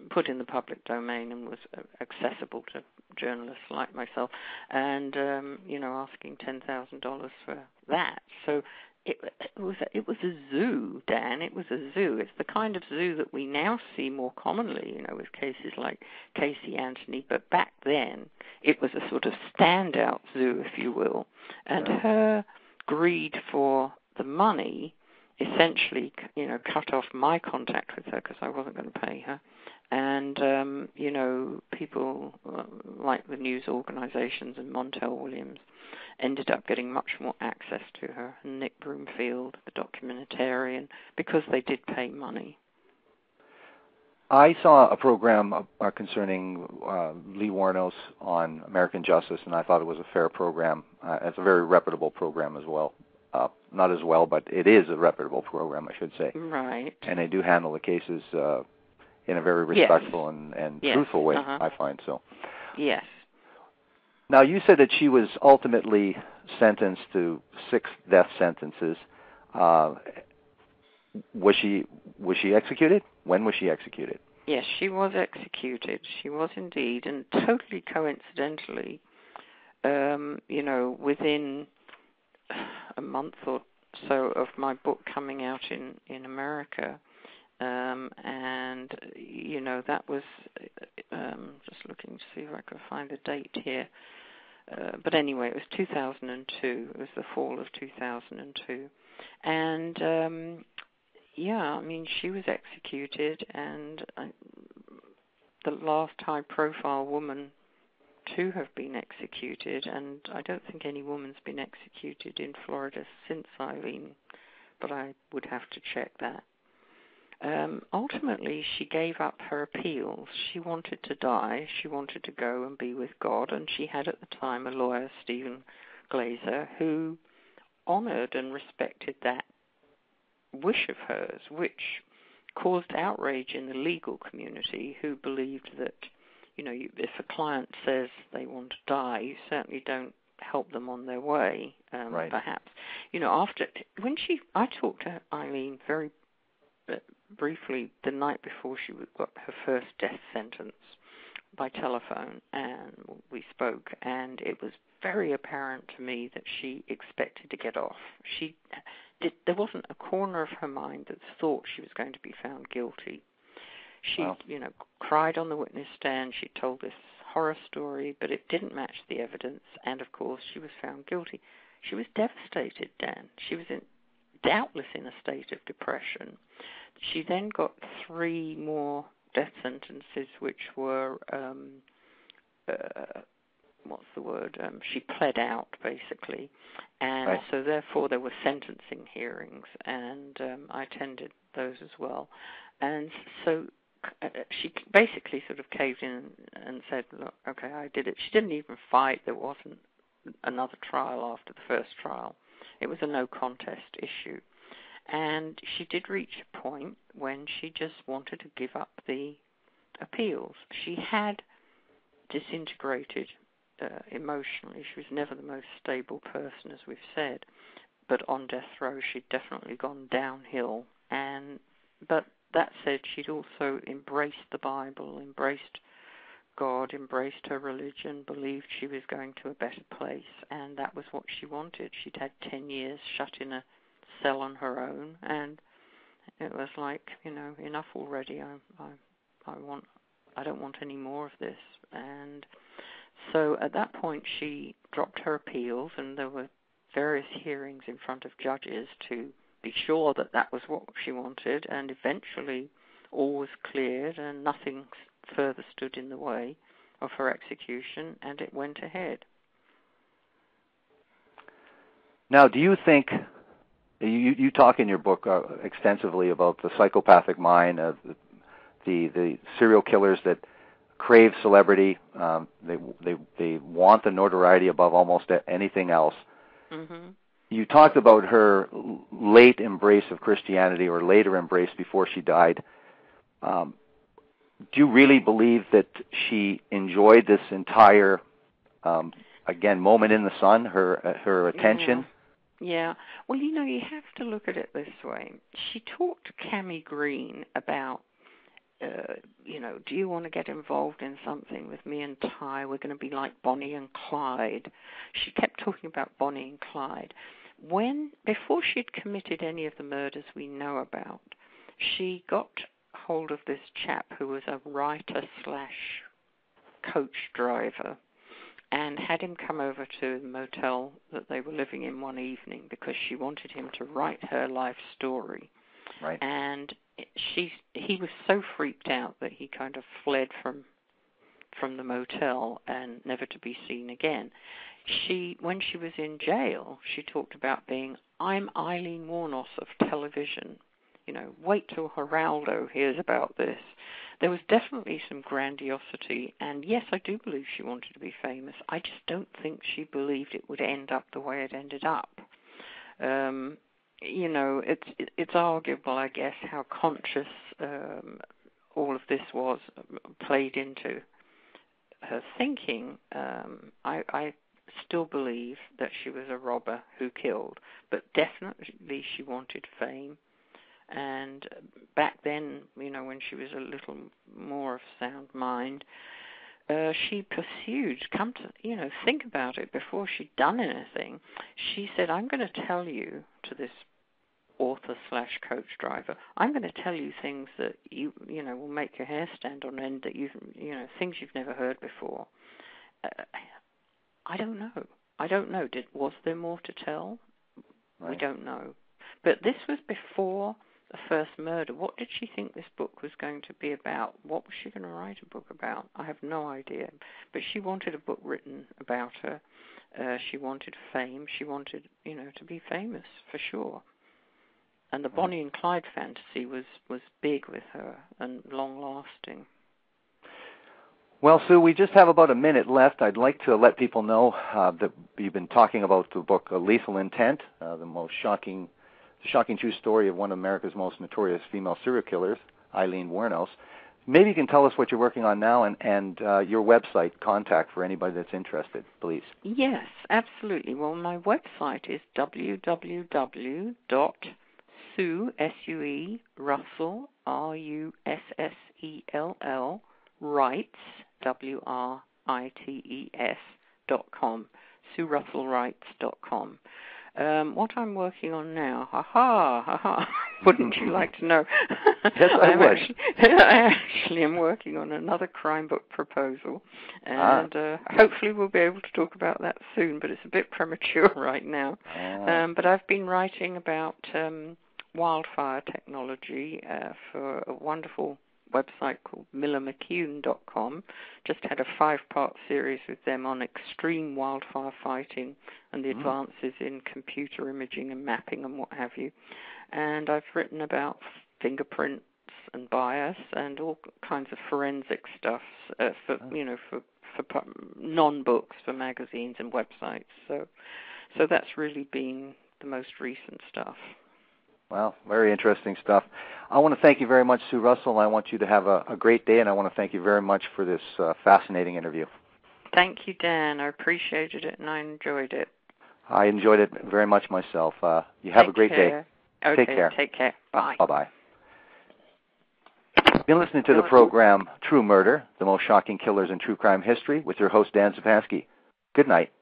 put in the public domain and was accessible to journalists like myself, and asking $10,000 for that. So it was a zoo, Dan. It was a zoo. It's the kind of zoo that we now see more commonly, with cases like Casey Anthony. But back then, it was a sort of standout zoo, if you will. And her greed for the money essentially, cut off my contact with her because I wasn't going to pay her. And, people like the news organizations and Montel Williams ended up getting much more access to her, and Nick Broomfield, the documentarian, because they did pay money. I saw a program concerning Lee Wournos on American Justice, and I thought it was a fair program. It's a very reputable program as well. Not as well, but it is a reputable program, I should say. Right. And they do handle the cases in a very respectful and truthful way, I find so. Yes. Now, you said that she was ultimately sentenced to 6 death sentences. Was she executed? When was she executed? Yes, she was executed. She was indeed, and totally coincidentally, within a month or so of my book coming out in America, and that was just looking to see if I could find the date here. But anyway, it was 2002. It was the fall of 2002, and she was executed, and the last high-profile woman to have been executed, and I don't think any woman's been executed in Florida since Aileen, but I would have to check that. Ultimately, she gave up her appeals. She wanted to die. She wanted to go and be with God, and she had at the time a lawyer, Stephen Glazer, who honored and respected that wish of hers, which caused outrage in the legal community, who believed that, if a client says they want to die, you certainly don't help them on their way, right. Perhaps. I talked to Aileen very briefly the night before she got her first death sentence by telephone, and we spoke, and it was very apparent to me that she expected to get off. There wasn't a corner of her mind that thought she was going to be found guilty. She, cried on the witness stand. She told this horror story, but it didn't match the evidence, and of course she was found guilty. She was devastated, Dan. She was doubtless in a state of depression. She then got 3 more death sentences, which were, she pled out, basically. And right. So therefore there were sentencing hearings, and I attended those as well. And so she basically sort of caved in and said, look, okay, I did it. She didn't even fight. There wasn't another trial after the first trial. It was a no contest issue. And she did reach a point when she just wanted to give up the appeals. She had disintegrated emotionally. She was never the most stable person, as we've said. But on death row, she'd definitely gone downhill. But that said, she'd also embraced the Bible, embraced God, embraced her religion, believed she was going to a better place, and that was what she wanted. She'd had 10 years shut in a cell on her own, and it was like, enough already. I don't want any more of this. And so at that point, she dropped her appeals, and there were various hearings in front of judges to be sure that that was what she wanted, and eventually all was cleared and nothing further stood in the way of her execution, and it went ahead. Now, do you think, you talk in your book extensively about the psychopathic mind of the serial killers that crave celebrity. They want the notoriety above almost anything else. Mm-hmm. You talked about her late embrace of Christianity, or later embrace before she died. Do you really believe that she enjoyed this entire, moment in the sun, her attention? Yeah. Well, you have to look at it this way. She talked to Cammie Green about, do you want to get involved in something with me and Ty? We're going to be like Bonnie and Clyde. She kept talking about Bonnie and Clyde. Before she'd committed any of the murders we know about, she got hold of this chap who was a writer/coach driver, and had him come over to the motel that they were living in one evening because she wanted him to write her life story. Right. And he was so freaked out that he kind of fled from the motel and never to be seen again. When she was in jail, she talked about I'm Aileen Wournos of television. Wait till Geraldo hears about this. There was definitely some grandiosity, and yes, I do believe she wanted to be famous. I just don't think she believed it would end up the way it ended up. It's arguable, I guess, how conscious all of this was played into her thinking. I still believe that she was a robber who killed, but definitely she wanted fame. And back then, when she was a little more of sound mind, she pursued, think about it, before she'd done anything, she said, I'm going to tell you, to this author/coach driver, I'm going to tell you things that will make your hair stand on end, that things you've never heard before. I don't know. Was there more to tell? Right. We don't know. But this was before the first murder. What did she think this book was going to be about? What was she going to write a book about? I have no idea. But she wanted a book written about her. She wanted fame. She wanted, to be famous, for sure. And the Bonnie and Clyde fantasy was big with her and long-lasting. Well, Sue, we just have about a minute left. I'd like to let people know that you've been talking about the book Lethal Intent, the shocking true story of one of America's most notorious female serial killers, Aileen Wournos. Maybe you can tell us what you're working on now and your website contact for anybody that's interested, please. Yes, absolutely. Well, my website is www.Sue, S-U-E, Russell, R-U-S-S-E-L-L, Writes, WRITES.com, SueRussellWrites.com. What I'm working on now, wouldn't you like to know? Yes, I would. I actually am working on another crime book proposal, and hopefully we'll be able to talk about that soon, but it's a bit premature right now. But I've been writing about wildfire technology for a wonderful website called millermccune.com. Just had a 5-part series with them on extreme wildfire fighting and the advances in computer imaging and mapping and what have you. And I've written about fingerprints and bias and all kinds of forensic stuff for non-books, for magazines and websites. So that's really been the most recent stuff. Well, very interesting stuff. I want to thank you very much, Sue Russell. I want you to have a great day, and I want to thank you very much for this fascinating interview. Thank you, Dan. I appreciated it, and I enjoyed it. I enjoyed it very much myself. You have a great day. Okay, take care. Take care. Bye. Bye-bye. You've been listening to the program True Murder, the most shocking killers in true crime history, with your host, Dan Zupansky. Good night.